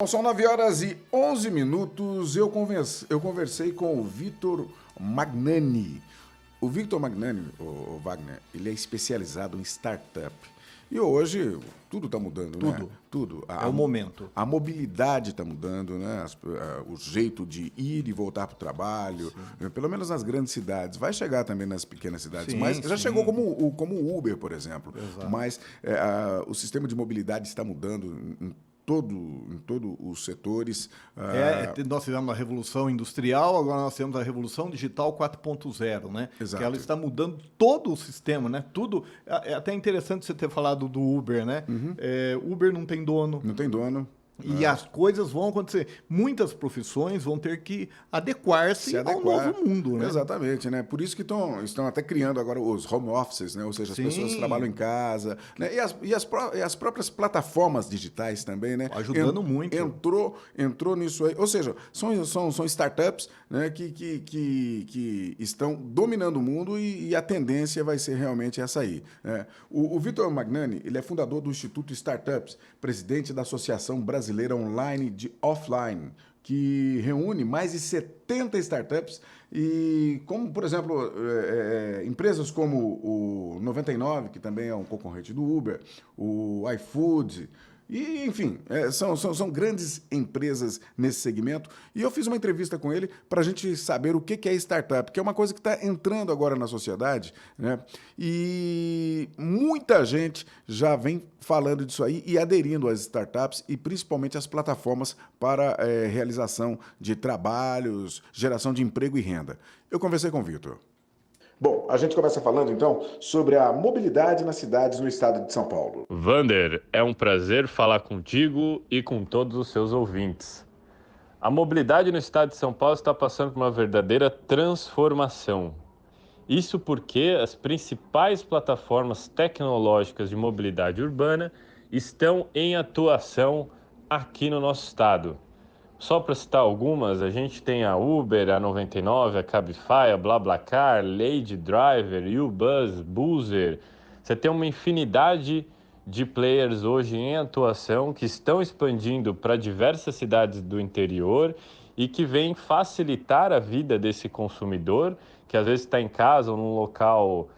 Bom, são 9h11. Eu conversei com o Victor Magnani. O Victor Magnani, o Wagner, ele é especializado em startup. E hoje tudo está mudando, né? Tudo. É o momento. A mobilidade está mudando, né? O jeito de ir e voltar para o trabalho, pelo menos nas grandes cidades. Vai chegar também nas pequenas cidades, mas já chegou como o Uber, por exemplo. Exato. Mas o sistema de mobilidade está mudando em todos os setores. Nós tivemos uma revolução industrial, agora nós temos a revolução digital 4.0, né? Exato. Que ela está mudando todo o sistema, né? Tudo. É até interessante você ter falado do Uber, né? Uber não tem dono. Não tem dono. E as coisas vão acontecer. Muitas profissões vão ter que adequar-se ao novo mundo, né? Exatamente, né? Por isso que estão até criando agora os home offices, né? Ou seja, as pessoas trabalham em casa, né? E as próprias plataformas digitais também, né? Ajudando muito. Entrou nisso aí. Ou seja, são startups, né? que estão dominando o mundo e a tendência vai ser realmente essa aí, né? O Victor Magnani, ele é fundador do Instituto Startups, presidente da Associação Brasileira Online de Offline, que reúne mais de 70 startups e, como, por exemplo, empresas como o 99, que também é um concorrente do Uber, o iFood, e, enfim, são grandes empresas nesse segmento. E eu fiz uma entrevista com ele para a gente saber o que é startup, que é uma coisa que está entrando agora na sociedade, né? E muita gente já vem falando disso aí e aderindo às startups e principalmente às plataformas para realização de trabalhos, geração de emprego e renda. Eu conversei com o Victor. Bom, a gente começa falando então sobre a mobilidade nas cidades no estado de São Paulo. Vander, é um prazer falar contigo e com todos os seus ouvintes. A mobilidade no estado de São Paulo está passando por uma verdadeira transformação. Isso porque as principais plataformas tecnológicas de mobilidade urbana estão em atuação aqui no nosso estado. Só para citar algumas, a gente tem a Uber, a 99, a Cabify, a BlaBlaCar, Lady Driver, U-Bus, Boozer. Você tem uma infinidade de players hoje em atuação que estão expandindo para diversas cidades do interior e que vêm facilitar a vida desse consumidor, que às vezes está em casa ou num local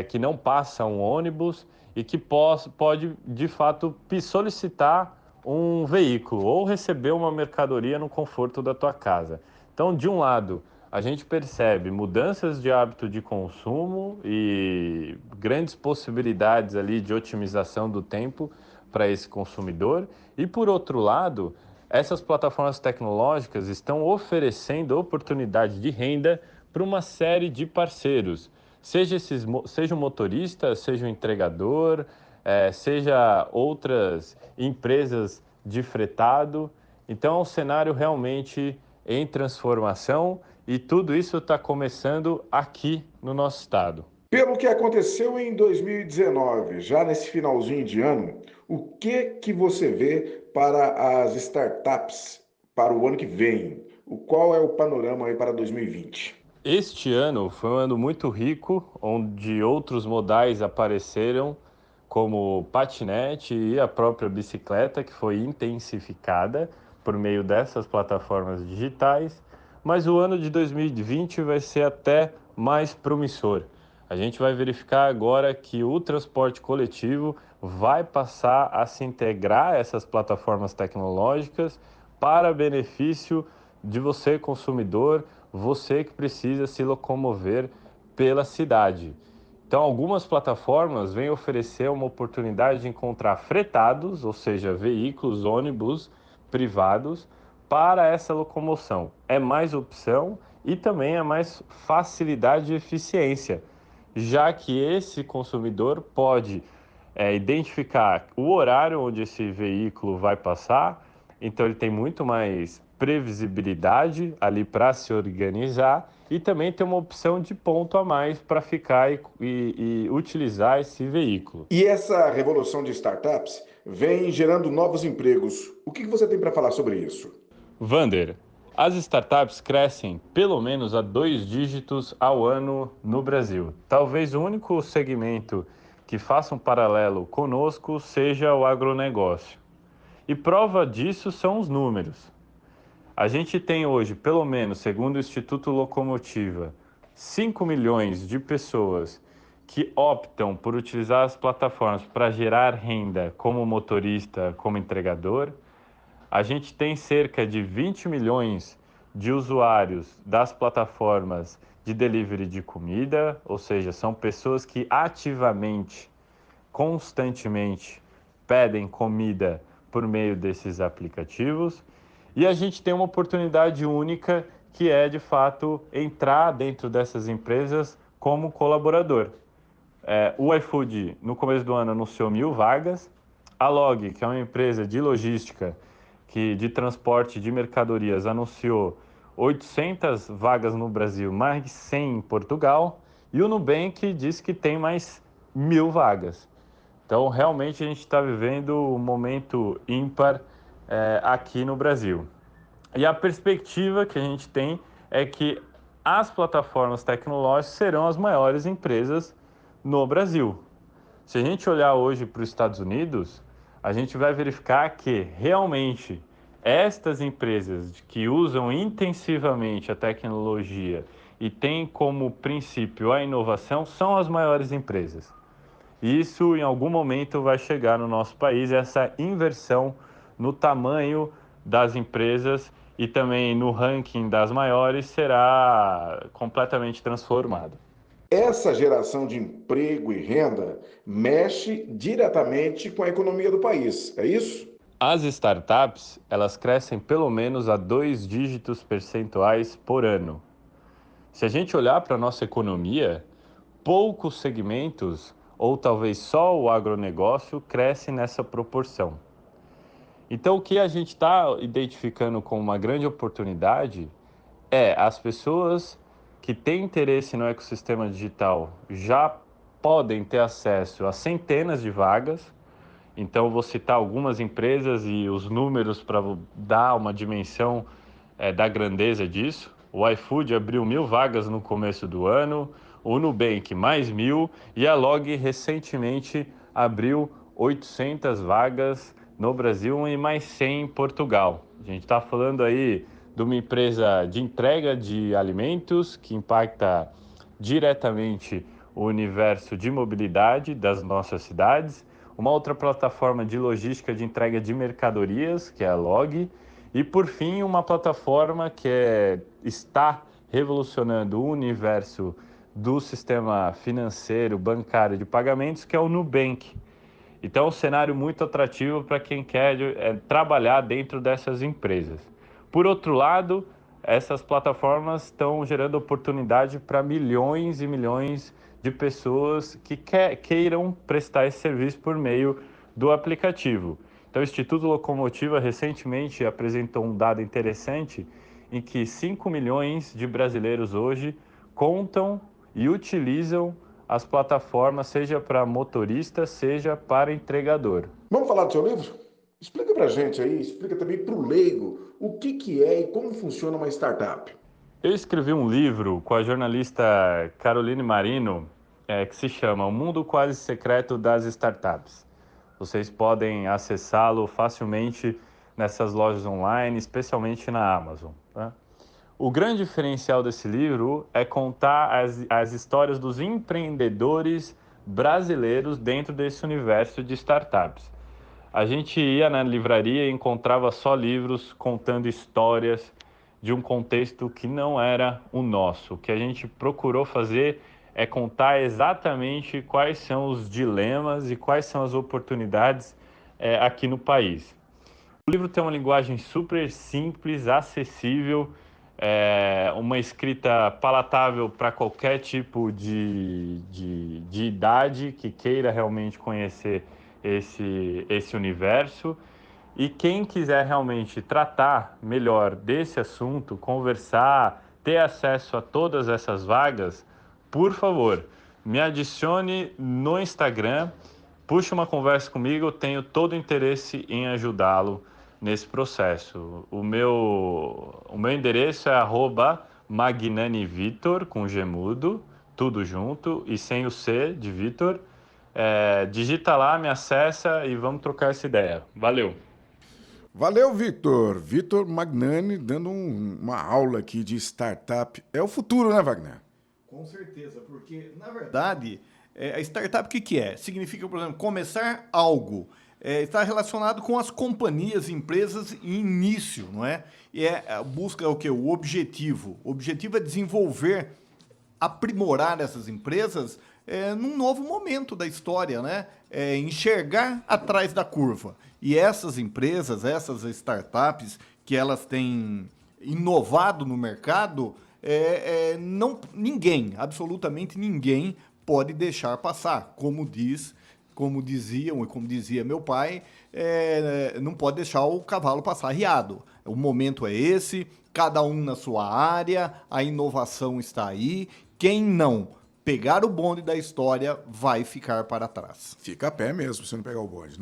que não passa um ônibus e que pode, de fato, solicitar um veículo ou receber uma mercadoria no conforto da tua casa. Então, de um lado, a gente percebe mudanças de hábito de consumo e grandes possibilidades ali de otimização do tempo para esse consumidor. E, por outro lado, essas plataformas tecnológicas estão oferecendo oportunidade de renda para uma série de parceiros, seja o motorista, seja o entregador, seja outras empresas de fretado. Então é um cenário realmente em transformação e tudo isso está começando aqui no nosso estado. Pelo que aconteceu em 2019, já nesse finalzinho de ano, o que você vê para as startups para o ano que vem? Qual é o panorama aí para 2020? Este ano foi um ano muito rico, onde outros modais apareceram, como o patinete e a própria bicicleta, que foi intensificada por meio dessas plataformas digitais. Mas o ano de 2020 vai ser até mais promissor. A gente vai verificar agora que o transporte coletivo vai passar a se integrar a essas plataformas tecnológicas para benefício de você, consumidor, você que precisa se locomover pela cidade. Então, algumas plataformas vêm oferecer uma oportunidade de encontrar fretados, ou seja, veículos, ônibus privados, para essa locomoção. É mais opção e também é mais facilidade e eficiência, já que esse consumidor pode identificar o horário onde esse veículo vai passar, então ele tem muito mais previsibilidade ali para se organizar e também tem uma opção de ponto a mais para ficar e utilizar esse veículo. E essa revolução de startups vem gerando novos empregos. O que você tem para falar sobre isso? Vander, as startups crescem pelo menos a 2 dígitos ao ano no Brasil. Talvez o único segmento que faça um paralelo conosco seja o agronegócio. E prova disso são os números. A gente tem hoje, pelo menos, segundo o Instituto Locomotiva, 5 milhões de pessoas que optam por utilizar as plataformas para gerar renda como motorista, como entregador. A gente tem cerca de 20 milhões de usuários das plataformas de delivery de comida, ou seja, são pessoas que ativamente, constantemente pedem comida por meio desses aplicativos. E a gente tem uma oportunidade única que é, de fato, entrar dentro dessas empresas como colaborador. O iFood, no começo do ano, anunciou 1.000 vagas. A Log, que é uma empresa de logística, de transporte de mercadorias, anunciou 800 vagas no Brasil, mais 100 em Portugal. E o Nubank disse que tem mais 1.000 vagas. Então, realmente, a gente está vivendo um momento ímpar aqui no Brasil. E a perspectiva que a gente tem é que as plataformas tecnológicas serão as maiores empresas no Brasil. Se a gente olhar hoje para os Estados Unidos, a gente vai verificar que realmente estas empresas que usam intensivamente a tecnologia e têm como princípio a inovação são as maiores empresas. Isso, em algum momento, vai chegar no nosso país, essa inversão no tamanho das empresas e também no ranking das maiores será completamente transformado. Essa geração de emprego e renda mexe diretamente com a economia do país, é isso? As startups, elas crescem pelo menos a 2 dígitos percentuais por ano. Se a gente olhar para a nossa economia, poucos segmentos, ou talvez só o agronegócio, cresce nessa proporção. Então, o que a gente está identificando como uma grande oportunidade é as pessoas que têm interesse no ecossistema digital já podem ter acesso a centenas de vagas. Então, vou citar algumas empresas e os números para dar uma dimensão da grandeza disso. O iFood abriu 1.000 vagas no começo do ano, o Nubank mais 1.000 e a Log recentemente abriu 800 vagas no Brasil e mais 100 em Portugal. A gente está falando aí de uma empresa de entrega de alimentos que impacta diretamente o universo de mobilidade das nossas cidades, uma outra plataforma de logística de entrega de mercadorias, que é a Log, e por fim uma plataforma que está revolucionando o universo do sistema financeiro, bancário de pagamentos, que é o Nubank. Então é um cenário muito atrativo para quem quer trabalhar dentro dessas empresas. Por outro lado, essas plataformas estão gerando oportunidade para milhões e milhões de pessoas que queiram prestar esse serviço por meio do aplicativo. Então, o Instituto Locomotiva recentemente apresentou um dado interessante em que 5 milhões de brasileiros hoje contam e utilizam as plataformas, seja para motorista, seja para entregador. Vamos falar do seu livro? Explica pra gente aí, explica também para o leigo o que é e como funciona uma startup. Eu escrevi um livro com a jornalista Caroline Marino, que se chama O Mundo Quase Secreto das Startups. Vocês podem acessá-lo facilmente nessas lojas online, especialmente na Amazon. Tá? O grande diferencial desse livro é contar as histórias dos empreendedores brasileiros dentro desse universo de startups. A gente ia na livraria e encontrava só livros contando histórias de um contexto que não era o nosso. O que a gente procurou fazer é contar exatamente quais são os dilemas e quais são as oportunidades aqui no país. O livro tem uma linguagem super simples, acessível, uma escrita palatável para qualquer tipo de idade que queira realmente conhecer esse universo. E quem quiser realmente tratar melhor desse assunto, conversar, ter acesso a todas essas vagas, por favor, me adicione no Instagram, puxe uma conversa comigo, eu tenho todo o interesse em ajudá-lo nesse processo. O meu endereço é @magnanivitor, com G mudo, tudo junto e sem o C de Vitor. Digita lá, me acessa e vamos trocar essa ideia. Valeu! Valeu, Vitor. Vitor Magnani dando uma aula aqui de startup. É o futuro, né, Wagner? Com certeza, porque, na verdade, a startup o que é? Significa, por exemplo, começar algo. Está relacionado com as companhias, empresas em início, não é? E busca o quê? O objetivo. O objetivo é desenvolver, aprimorar essas empresas num novo momento da história, né? Enxergar atrás da curva. E essas empresas, essas startups que elas têm inovado no mercado, ninguém, absolutamente ninguém, pode deixar passar. Como diziam e como dizia meu pai, não pode deixar o cavalo passar arriado. O momento é esse, cada um na sua área, a inovação está aí. Quem não pegar o bonde da história vai ficar para trás. Fica a pé mesmo, se não pegar o bonde.